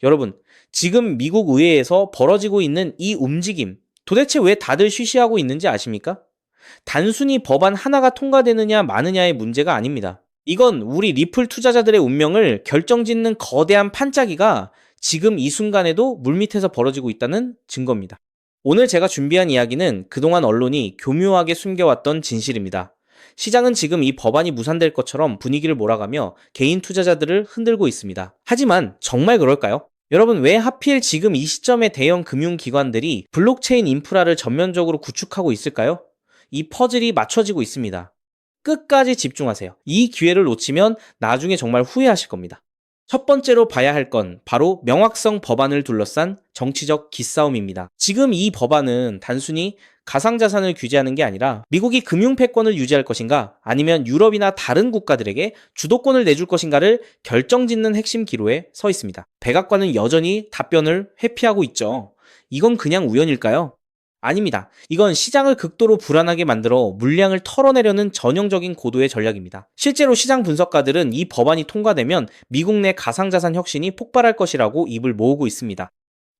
여러분, 지금 미국 의회에서 벌어지고 있는 이 움직임, 도대체 왜 다들 쉬쉬하고 있는지 아십니까? 단순히 법안 하나가 통과되느냐 마느냐의 문제가 아닙니다. 이건 우리 리플 투자자들의 운명을 결정짓는 거대한 판짜기가 지금 이 순간에도 물밑에서 벌어지고 있다는 증거입니다. 오늘 제가 준비한 이야기는 그동안 언론이 교묘하게 숨겨왔던 진실입니다. 시장은 지금 이 법안이 무산될 것처럼 분위기를 몰아가며 개인 투자자들을 흔들고 있습니다. 하지만 정말 그럴까요? 여러분, 왜 하필 지금 이 시점에 대형 금융기관들이 블록체인 인프라를 전면적으로 구축하고 있을까요? 이 퍼즐이 맞춰지고 있습니다. 끝까지 집중하세요. 이 기회를 놓치면 나중에 정말 후회하실 겁니다. 첫 번째로 봐야 할 건 바로 명확성 법안을 둘러싼 정치적 기싸움입니다. 지금 이 법안은 단순히 가상자산을 규제하는 게 아니라 미국이 금융패권을 유지할 것인가 아니면 유럽이나 다른 국가들에게 주도권을 내줄 것인가를 결정짓는 핵심 기로에 서 있습니다. 백악관은 여전히 답변을 회피하고 있죠. 이건 그냥 우연일까요? 아닙니다. 이건 시장을 극도로 불안하게 만들어 물량을 털어내려는 전형적인 고도의 전략입니다. 실제로 시장 분석가들은 이 법안이 통과되면 미국 내 가상자산 혁신이 폭발할 것이라고 입을 모으고 있습니다.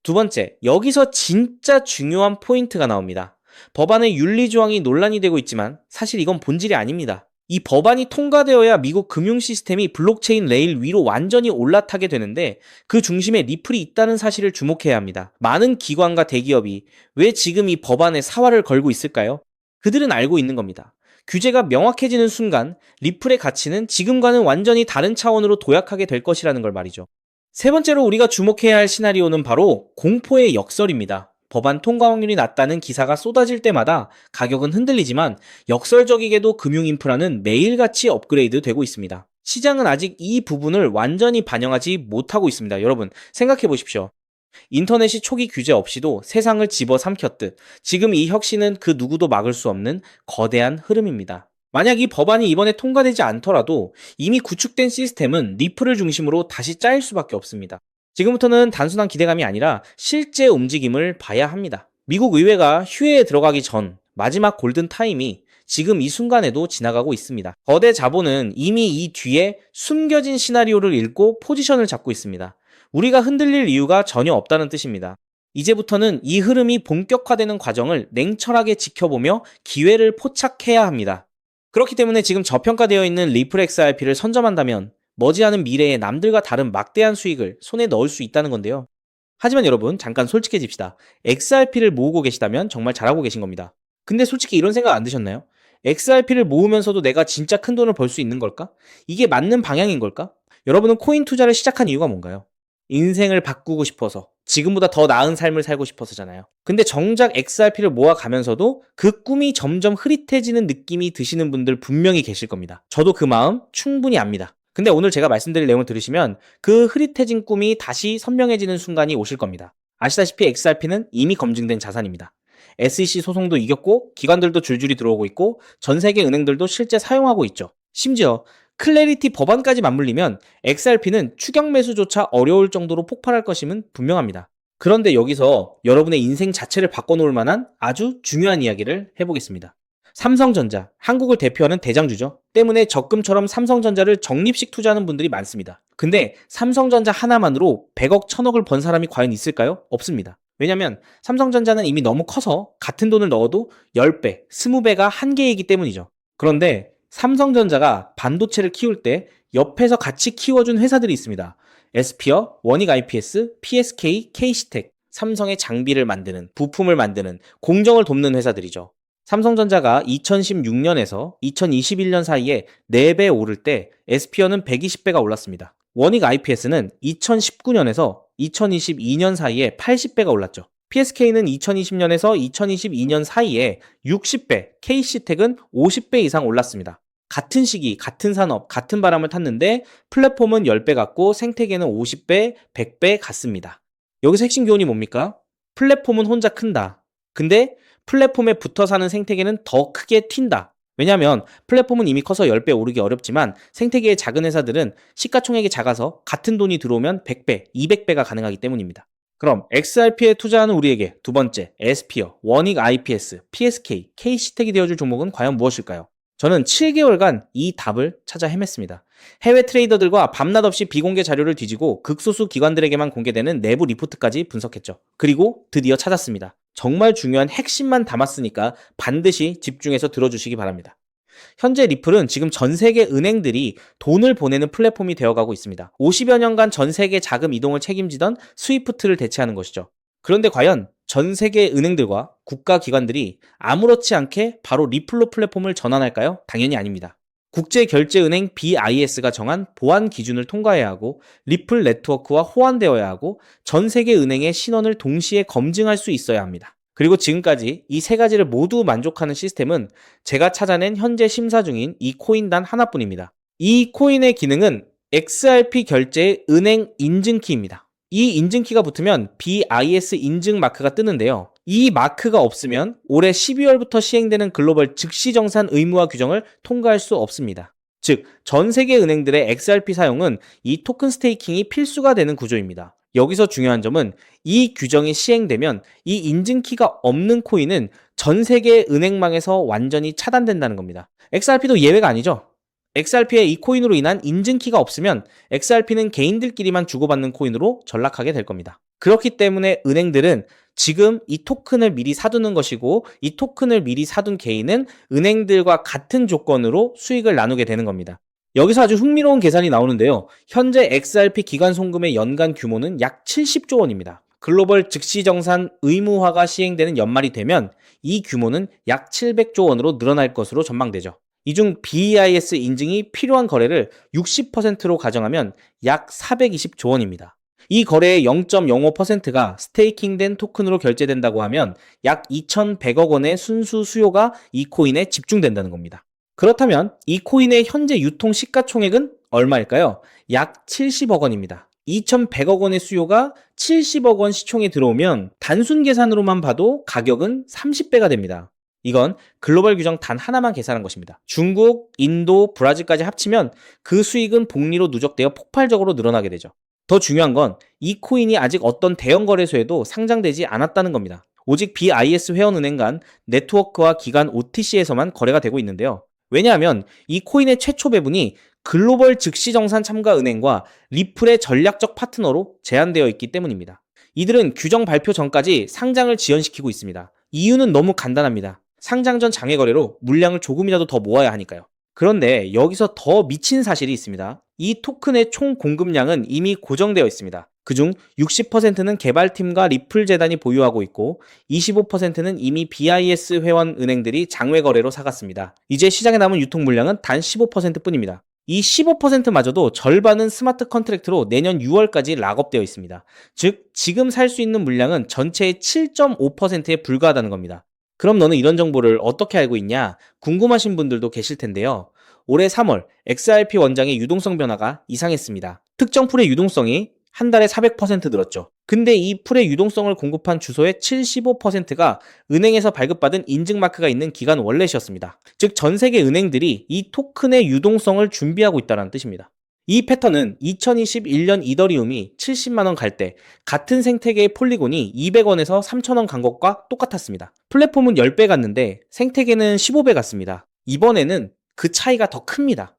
두 번째, 여기서 진짜 중요한 포인트가 나옵니다. 법안의 윤리조항이 논란이 되고 있지만 사실 이건 본질이 아닙니다. 이 법안이 통과되어야 미국 금융 시스템이 블록체인 레일 위로 완전히 올라타게 되는데 그 중심에 리플이 있다는 사실을 주목해야 합니다. 많은 기관과 대기업이 왜 지금 이 법안에 사활을 걸고 있을까요? 그들은 알고 있는 겁니다. 규제가 명확해지는 순간 리플의 가치는 지금과는 완전히 다른 차원으로 도약하게 될 것이라는 걸 말이죠. 세 번째로 우리가 주목해야 할 시나리오는 바로 공포의 역설입니다. 법안 통과 확률이 낮다는 기사가 쏟아질 때마다 가격은 흔들리지만 역설적이게도 금융 인프라는 매일같이 업그레이드 되고 있습니다. 시장은 아직 이 부분을 완전히 반영하지 못하고 있습니다. 여러분, 생각해 보십시오. 인터넷이 초기 규제 없이도 세상을 집어삼켰듯 지금 이 혁신은 그 누구도 막을 수 없는 거대한 흐름입니다. 만약 이 법안이 이번에 통과되지 않더라도 이미 구축된 시스템은 리플을 중심으로 다시 짜일 수밖에 없습니다. 지금부터는 단순한 기대감이 아니라 실제 움직임을 봐야 합니다. 미국 의회가 휴회에 들어가기 전 마지막 골든타임이 지금 이 순간에도 지나가고 있습니다. 거대 자본은 이미 이 뒤에 숨겨진 시나리오를 읽고 포지션을 잡고 있습니다. 우리가 흔들릴 이유가 전혀 없다는 뜻입니다. 이제부터는 이 흐름이 본격화되는 과정을 냉철하게 지켜보며 기회를 포착해야 합니다. 그렇기 때문에 지금 저평가되어 있는 리플 XRP를 선점한다면 머지않은 미래에 남들과 다른 막대한 수익을 손에 넣을 수 있다는 건데요. 하지만 여러분, 잠깐 솔직해집시다. XRP를 모으고 계시다면 정말 잘하고 계신 겁니다. 근데 솔직히 이런 생각 안 드셨나요? XRP를 모으면서도 내가 진짜 큰 돈을 벌 수 있는 걸까? 이게 맞는 방향인 걸까? 여러분은 코인 투자를 시작한 이유가 뭔가요? 인생을 바꾸고 싶어서, 지금보다 더 나은 삶을 살고 싶어서잖아요. 근데 정작 XRP를 모아가면서도 그 꿈이 점점 흐릿해지는 느낌이 드시는 분들 분명히 계실 겁니다. 저도 그 마음 충분히 압니다. 근데 오늘 제가 말씀드릴 내용을 들으시면 그 흐릿해진 꿈이 다시 선명해지는 순간이 오실 겁니다. 아시다시피 XRP는 이미 검증된 자산입니다. SEC 소송도 이겼고 기관들도 줄줄이 들어오고 있고 전 세계 은행들도 실제 사용하고 있죠. 심지어 클래리티 법안까지 맞물리면 XRP는 추격 매수조차 어려울 정도로 폭발할 것임은 분명합니다. 그런데 여기서 여러분의 인생 자체를 바꿔놓을 만한 아주 중요한 이야기를 해보겠습니다. 삼성전자, 한국을 대표하는 대장주죠. 때문에 적금처럼 삼성전자를 적립식 투자하는 분들이 많습니다. 근데 삼성전자 하나만으로 100억, 1000억을 번 사람이 과연 있을까요? 없습니다. 왜냐면 삼성전자는 이미 너무 커서 같은 돈을 넣어도 10배, 20배가 한계이기 때문이죠. 그런데 삼성전자가 반도체를 키울 때 옆에서 같이 키워준 회사들이 있습니다. 에스피어, 원익 IPS, PSK, K시텍, 삼성의 장비를 만드는, 부품을 만드는, 공정을 돕는 회사들이죠. 삼성전자가 2016년에서 2021년 사이에 4배 오를 때 에스피어는 120배가 올랐습니다. 원익 IPS는 2019년에서 2022년 사이에 80배가 올랐죠. PSK는 2020년에서 2022년 사이에 60배, K시텍은 50배 이상 올랐습니다. 같은 시기, 같은 산업, 같은 바람을 탔는데 플랫폼은 10배 같고 생태계는 50배, 100배 같습니다. 여기서 핵심 교훈이 뭡니까? 플랫폼은 혼자 큰다. 근데 플랫폼에 붙어 사는 생태계는 더 크게 튄다. 왜냐하면 플랫폼은 이미 커서 10배 오르기 어렵지만 생태계의 작은 회사들은 시가총액이 작아서 같은 돈이 들어오면 100배, 200배가 가능하기 때문입니다. 그럼 XRP에 투자하는 우리에게 두 번째, 에스피어, 원익 IPS, PSK, K시텍이 되어줄 종목은 과연 무엇일까요? 저는 7개월간 이 답을 찾아 헤맸습니다. 해외 트레이더들과 밤낮 없이 비공개 자료를 뒤지고 극소수 기관들에게만 공개되는 내부 리포트까지 분석했죠. 그리고 드디어 찾았습니다. 정말 중요한 핵심만 담았으니까 반드시 집중해서 들어주시기 바랍니다. 현재 리플은 지금 전 세계 은행들이 돈을 보내는 플랫폼이 되어가고 있습니다. 50여 년간 전 세계 자금 이동을 책임지던 스위프트를 대체하는 것이죠. 그런데 과연 전 세계 은행들과 국가기관들이 아무렇지 않게 바로 리플로 플랫폼을 전환할까요? 당연히 아닙니다. 국제결제은행 BIS가 정한 보안 기준을 통과해야 하고 리플 네트워크와 호환되어야 하고 전 세계 은행의 신원을 동시에 검증할 수 있어야 합니다. 그리고 지금까지 이 세 가지를 모두 만족하는 시스템은 제가 찾아낸 현재 심사 중인 이 코인 단 하나뿐입니다. 이 코인의 기능은 XRP 결제의 은행 인증키입니다. 이 인증키가 붙으면 BIS 인증 마크가 뜨는데요. 이 마크가 없으면 올해 12월부터 시행되는 글로벌 즉시정산 의무화 규정을 통과할 수 없습니다. 즉, 전 세계 은행들의 XRP 사용은 이 토큰 스테이킹이 필수가 되는 구조입니다. 여기서 중요한 점은 이 규정이 시행되면 이 인증키가 없는 코인은 전 세계 은행망에서 완전히 차단된다는 겁니다. XRP도 예외가 아니죠. XRP의 이 코인으로 인한 인증키가 없으면 XRP는 개인들끼리만 주고받는 코인으로 전락하게 될 겁니다. 그렇기 때문에 은행들은 지금 이 토큰을 미리 사두는 것이고 이 토큰을 미리 사둔 개인은 은행들과 같은 조건으로 수익을 나누게 되는 겁니다. 여기서 아주 흥미로운 계산이 나오는데요. 현재 XRP 기관 송금의 연간 규모는 약 70조 원입니다. 글로벌 즉시정산 의무화가 시행되는 연말이 되면 이 규모는 약 700조 원으로 늘어날 것으로 전망되죠. 이 중 BIS 인증이 필요한 거래를 60%로 가정하면 약 420조 원입니다. 이 거래의 0.05%가 스테이킹된 토큰으로 결제된다고 하면 약 2,100억 원의 순수 수요가 이 코인에 집중된다는 겁니다. 그렇다면 이 코인의 현재 유통 시가총액은 얼마일까요? 약 70억 원입니다. 2,100억 원의 수요가 70억 원 시총에 들어오면 단순 계산으로만 봐도 가격은 30배가 됩니다. 이건 글로벌 규정 단 하나만 계산한 것입니다. 중국, 인도, 브라질까지 합치면 그 수익은 복리로 누적되어 폭발적으로 늘어나게 되죠. 더 중요한 건 이 코인이 아직 어떤 대형 거래소에도 상장되지 않았다는 겁니다. 오직 BIS 회원은행 간 네트워크와 기관 OTC에서만 거래가 되고 있는데요. 왜냐하면 이 코인의 최초 배분이 글로벌 즉시정산 참가 은행과 리플의 전략적 파트너로 제한되어 있기 때문입니다. 이들은 규정 발표 전까지 상장을 지연시키고 있습니다. 이유는 너무 간단합니다. 상장 전 장외 거래로 물량을 조금이라도 더 모아야 하니까요. 그런데 여기서 더 미친 사실이 있습니다. 이 토큰의 총 공급량은 이미 고정되어 있습니다. 그중 60%는 개발팀과 리플 재단이 보유하고 있고 25%는 이미 BIS 회원 은행들이 장외 거래로 사갔습니다. 이제 시장에 남은 유통 물량은 단 15%뿐입니다. 이 15%마저도 절반은 스마트 컨트랙트로 내년 6월까지 락업되어 있습니다. 즉, 지금 살 수 있는 물량은 전체의 7.5%에 불과하다는 겁니다. 그럼 너는 이런 정보를 어떻게 알고 있냐? 궁금하신 분들도 계실 텐데요. 올해 3월 XRP 원장의 유동성 변화가 이상했습니다. 특정 풀의 유동성이 한 달에 400% 늘었죠. 근데 이 풀의 유동성을 공급한 주소의 75%가 은행에서 발급받은 인증마크가 있는 기관 월렛이었습니다. 즉, 전 세계 은행들이 이 토큰의 유동성을 준비하고 있다는 뜻입니다. 이 패턴은 2021년 이더리움이 70만원 갈 때 같은 생태계의 폴리곤이 200원에서 3,000원 간 것과 똑같았습니다. 플랫폼은 10배 갔는데 생태계는 15배 갔습니다. 이번에는 그 차이가 더 큽니다.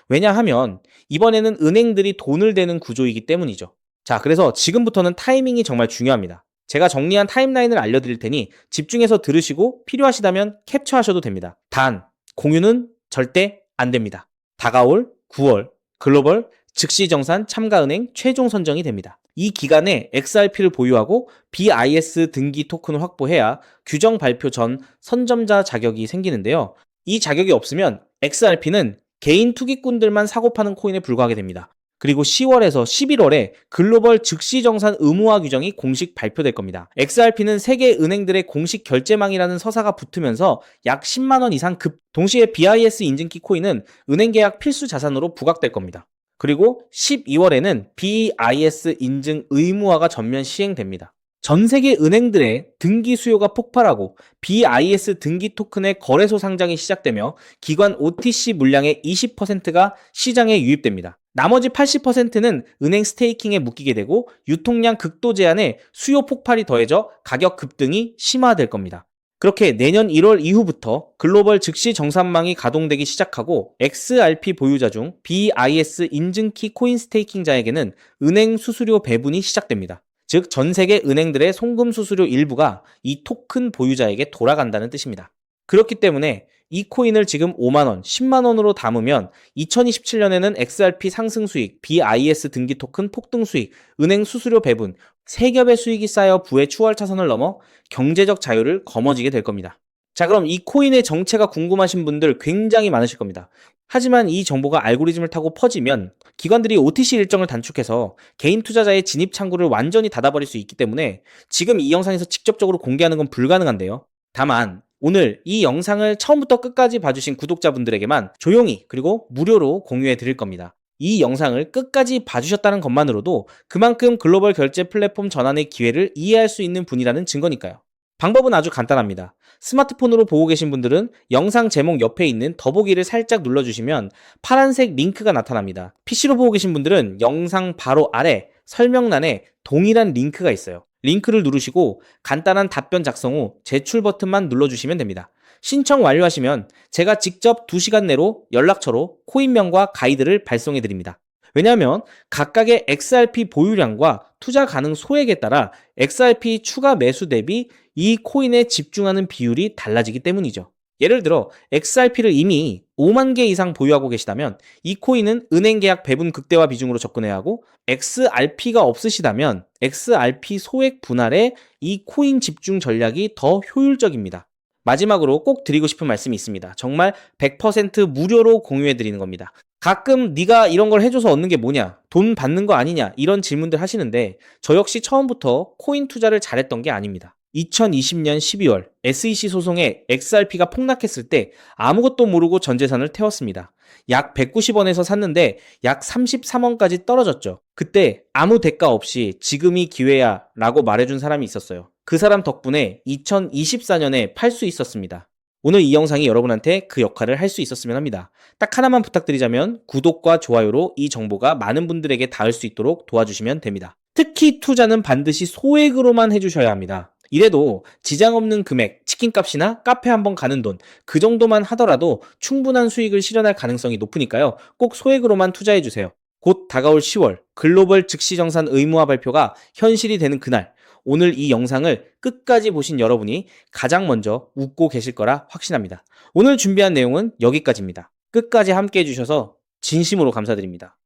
왜냐하면 이번에는 은행들이 돈을 대는 구조이기 때문이죠. 자, 그래서 지금부터는 타이밍이 정말 중요합니다. 제가 정리한 타임라인을 알려드릴 테니 집중해서 들으시고 필요하시다면 캡처하셔도 됩니다. 단, 공유는 절대 안 됩니다. 다가올 9월 글로벌 즉시정산 참가은행 최종 선정이 됩니다. 이 기간에 XRP를 보유하고 BIS 등기 토큰을 확보해야 규정 발표 전 선점자 자격이 생기는데요. 이 자격이 없으면 XRP는 개인 투기꾼들만 사고 파는 코인에 불과하게 됩니다. 그리고 10월에서 11월에 글로벌 즉시정산 의무화 규정이 공식 발표될 겁니다. XRP는 세계 은행들의 공식 결제망이라는 서사가 붙으면서 약 10만 원 이상 동시에 BIS 인증키 코인은 은행 계약 필수 자산으로 부각될 겁니다. 그리고 12월에는 BIS 인증 의무화가 전면 시행됩니다. 전 세계 은행들의 등기 수요가 폭발하고 BIS 등기 토큰의 거래소 상장이 시작되며 기관 OTC 물량의 20%가 시장에 유입됩니다. 나머지 80%는 은행 스테이킹에 묶이게 되고 유통량 극도 제한에 수요 폭발이 더해져 가격 급등이 심화될 겁니다. 그렇게 내년 1월 이후부터 글로벌 즉시 정산망이 가동되기 시작하고 XRP 보유자 중 BIS 인증키 코인 스테이킹자에게는 은행 수수료 배분이 시작됩니다. 즉, 전 세계 은행들의 송금 수수료 일부가 이 토큰 보유자에게 돌아간다는 뜻입니다. 그렇기 때문에 이 코인을 지금 5만원, 10만원으로 담으면 2027년에는 XRP 상승 수익, BIS 등기 토큰 폭등 수익, 은행 수수료 배분, 세 겹의 수익이 쌓여 부의 추월 차선을 넘어 경제적 자유를 거머쥐게 될 겁니다. 자, 그럼 이 코인의 정체가 궁금하신 분들 굉장히 많으실 겁니다. 하지만 이 정보가 알고리즘을 타고 퍼지면 기관들이 OTC 일정을 단축해서 개인 투자자의 진입 창구를 완전히 닫아버릴 수 있기 때문에 지금 이 영상에서 직접적으로 공개하는 건 불가능한데요. 다만 오늘 이 영상을 처음부터 끝까지 봐주신 구독자분들에게만 조용히 그리고 무료로 공유해 드릴 겁니다. 이 영상을 끝까지 봐주셨다는 것만으로도 그만큼 글로벌 결제 플랫폼 전환의 기회를 이해할 수 있는 분이라는 증거니까요. 방법은 아주 간단합니다. 스마트폰으로 보고 계신 분들은 영상 제목 옆에 있는 더보기를 살짝 눌러주시면 파란색 링크가 나타납니다. PC로 보고 계신 분들은 영상 바로 아래 설명란에 동일한 링크가 있어요. 링크를 누르시고 간단한 답변 작성 후 제출 버튼만 눌러주시면 됩니다. 신청 완료하시면 제가 직접 2시간 내로 연락처로 코인명과 가이드를 발송해 드립니다. 왜냐하면 각각의 XRP 보유량과 투자 가능 소액에 따라 XRP 추가 매수 대비 이 코인에 집중하는 비율이 달라지기 때문이죠. 예를 들어 XRP를 이미 5만 개 이상 보유하고 계시다면 이 코인은 은행 계약 배분 극대화 비중으로 접근해야 하고, XRP가 없으시다면 XRP 소액 분할에 이 코인 집중 전략이 더 효율적입니다. 마지막으로 꼭 드리고 싶은 말씀이 있습니다. 정말 100% 무료로 공유해 드리는 겁니다. 가끔 네가 이런 걸 해줘서 얻는 게 뭐냐, 돈 받는 거 아니냐, 이런 질문들 하시는데 저 역시 처음부터 코인 투자를 잘했던 게 아닙니다. 2020년 12월 SEC 소송에 XRP가 폭락했을 때 아무것도 모르고 전 재산을 태웠습니다. 약 190원에서 샀는데 약 33원까지 떨어졌죠. 그때 아무 대가 없이 지금이 기회야 라고 말해준 사람이 있었어요. 그 사람 덕분에 2024년에 팔 수 있었습니다. 오늘 이 영상이 여러분한테 그 역할을 할 수 있었으면 합니다. 딱 하나만 부탁드리자면 구독과 좋아요로 이 정보가 많은 분들에게 닿을 수 있도록 도와주시면 됩니다. 특히 투자는 반드시 소액으로만 해주셔야 합니다. 이래도 지장 없는 금액, 치킨값이나 카페 한번 가는 돈, 그 정도만 하더라도 충분한 수익을 실현할 가능성이 높으니까요. 꼭 소액으로만 투자해주세요. 곧 다가올 10월 글로벌 즉시정산 의무화 발표가 현실이 되는 그날, 오늘 이 영상을 끝까지 보신 여러분이 가장 먼저 웃고 계실 거라 확신합니다. 오늘 준비한 내용은 여기까지입니다. 끝까지 함께 해주셔서 진심으로 감사드립니다.